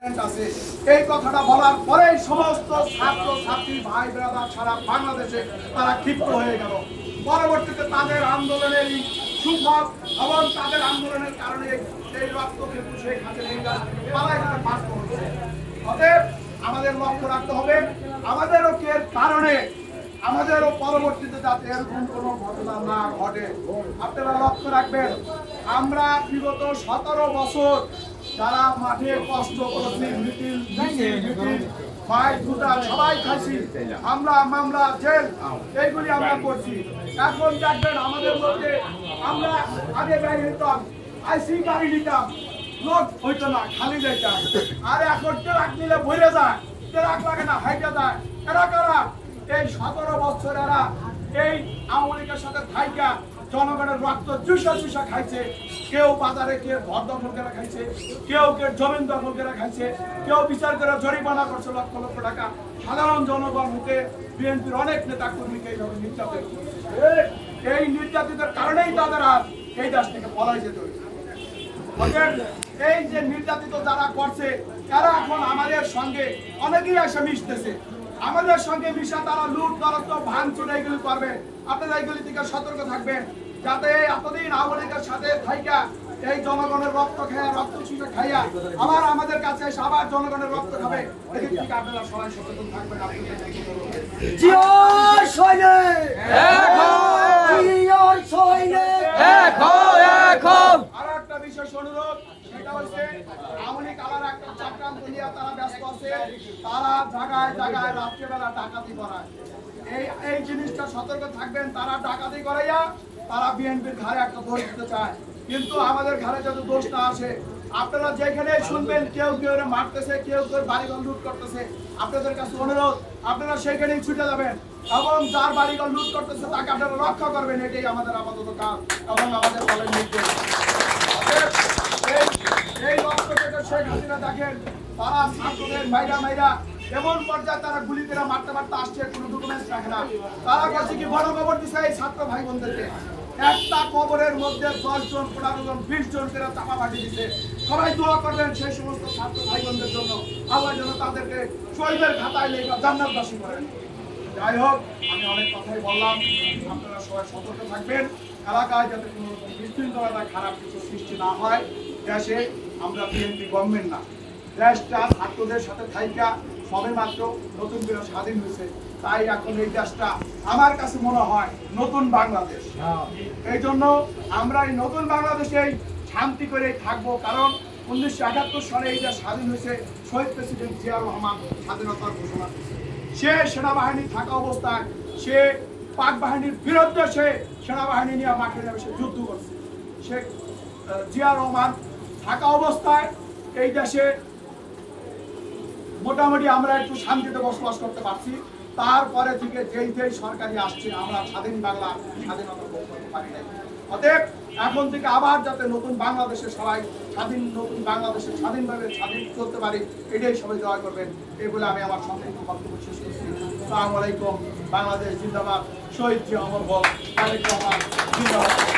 আছে এই কথাটা বলার পরেই সমস্ত ছাত্র ছাত্রী ভাই ব্রাদার সারা বাংলাদেশে তারা ক্ষিপ্ত হয়ে গেল। পরবর্তীতে তাদের আন্দোলনের সুফল এবং তাদের আন্দোলনের কারণে এই রক্ত কিন্তু শেখ হাসিনা পালায় যেতে বাধ্য হচ্ছে। অতএব আমাদের লক্ষ্য রাখতে হবে আমাদেরও এর কারণে আমাদেরও পরবর্তীতে যাতে এরকম কোনো ঘটনা না ঘটে। আপনারা লক্ষ্য রাখবেন আমরা বিগত 17 বছর যারা মাঠে কষ্ট করছি সবাই খাইছি, মামলা জেল এইগুলি আমরা করছি। এখন দেখবেন আমাদের মধ্যে আমরা আগে গাড়ি নিতাম, আইসি গাড়ি নিতাম, লোক হইতো না, খালি যাইতাম। আর এখন ট্রাক নিলে ভরে যায়, ট্রাক লাগে না, হাইটা যায়। এরা কারা? এই 17 বছর এরা এই আওয়ামী লীগের সাথে থাইকা জনগণের রক্ত চুষা খাইছে। কেউ বাজারে কেউ ঘর দখল করে খাইছে, কেউ জমিন দখল করে খাইছে, কেউ বিচার করে জরিমানা করছে লক্ষ লক্ষ টাকা। সাধারণ জনগণ হতে বিএনপির অনেক নেতা কর্মীকে এইভাবে নির্যাতিত করছে। এই নির্যাতিতের কারণেই তাদের আর এই দেশ থেকে পলাই যেতে হয়েছে। এই যে নির্যাতিত যারা করছে তারা এখন আমাদের সঙ্গে অনেকেই এসে মিশতেছে। আমাদের সঙ্গে মিশা তারা লুট তরত্ব ভাঙচুর এইগুলি করবে। আপনারা এইগুলি থেকে সতর্ক থাকবেন যাতে এতদিন আওয়ামী লীগের সাথে থাইকা এই জনগণের রক্ত খাইয়া রক্ত চুষে খাইয়া আবার আমাদের কাছে এসে আবার জনগণের রক্ত খাবে। এদিক থেকে আপনারা সবাই সচেতন থাকবেন। আর একটা বিশেষ অনুরোধ, সেটা হচ্ছে আওয়ামী লীগ আবার একটা চক্রান্ত নিয়ে তারা ব্যস্ত আছে। তারা জায়গায় জায়গায় রাত্রিবেলা ডাকাতি করায়। এই জিনিসটা সতর্ক থাকবেন। তারা ডাকাতি করাইয়া তারা বিএনপির ঘাড়ে একটা দোষ দিতে চায়, কিন্তু আমাদের ঘাড়ে যাতে দোষ না আসে। আপনারা যেখানে শুনবেন কেউ কেউ মারতেছে, কেউ কেউ বাড়িঘর লুট করতেছে, আপনাদের কাছে অনুরোধ আপনারা সেখানেই ছুটে যাবেন এবং যার বাড়িঘর লুট করতেছে তাকে আপনারা রক্ষা করবেন। এটাই আমাদের আপাতত কাজ এবং আমাদের দলের নির্দেশ। এই রক্ত থেকে শেখ হাসিনা দেখেন তারা ছাত্রদের মাইরা এমন পর্যায়ে তারা গুলি করে মারতে আসছে, কোনো ডকুমেন্টস রাখে না। তারা বলছে কি বড় খবর দিচ্ছে এই ছাত্র ভাই বোনদেরকে। একটা কবরের মধ্যে 10 জন 15 জন 20 জন করে চাপা পাঠিয়ে দিচ্ছে। সবাই দোয়া করবেন সেই সমস্ত ছাত্র ভাই বোনদের জন্য, আল্লাহ যেন তাদেরকে শহীদের খাতায় লেখা জান্নাতবাসী করেন। যাই হোক, আমি অনেক কথাই বললাম, আপনারা সবাই সতর্ক থাকবেন। এলাকায় যাতে কোনো বিশৃঙ্খলতা খারাপ কিছু সৃষ্টি না হয়। দেশে আমরা বিএনপি গভর্নমেন্ট না, দেশটা ছাত্রদের সাথে থাইকা সবে মাত্র নতুন করে স্বাধীন হয়েছে। তাই এখন এই দেশটা আমার কাছে মনে হয় নতুন বাংলাদেশ। এই জন্য আমরা এই নতুন বাংলাদেশে শান্তি করে থাকবো। কারণ 1971 সালে এই দেশ স্বাধীন হয়েছে, শহীদ প্রেসিডেন্ট জিয়া রহমান স্বাধীনতার ঘোষণা করেছে। সে সেনাবাহিনী থাকা অবস্থায় সে পাক বাহিনীর বিরুদ্ধে সে সেনাবাহিনী নিয়ে মাঠে নেমে সে যুদ্ধ করছে। সে জিয়া রহমান থাকা অবস্থায় এই দেশে মোটামুটি আমরা একটু শান্তিতে বসবাস করতে পারছি। তারপরে থেকে যেই সরকারি আসছে আমরা স্বাধীন বাংলা স্বাধীনতা ভোগ করতে পারি নাই। অতএব এখন থেকে আবার যাতে নতুন বাংলাদেশে সবাই নতুন বাংলাদেশে স্বাধীনভাবে স্বাধীন চলতে পারি, এটাই সবাই দোয়া করবেন। এই বলে আমি আমার সংক্ষিপ্ত বক্তব্য শেষ করছি। আসসালামু আলাইকুম। বাংলাদেশ জিন্দাবাদ। শহীদ জিয়া অমর হোক। তারেক রহমান জিন্দাবাদ।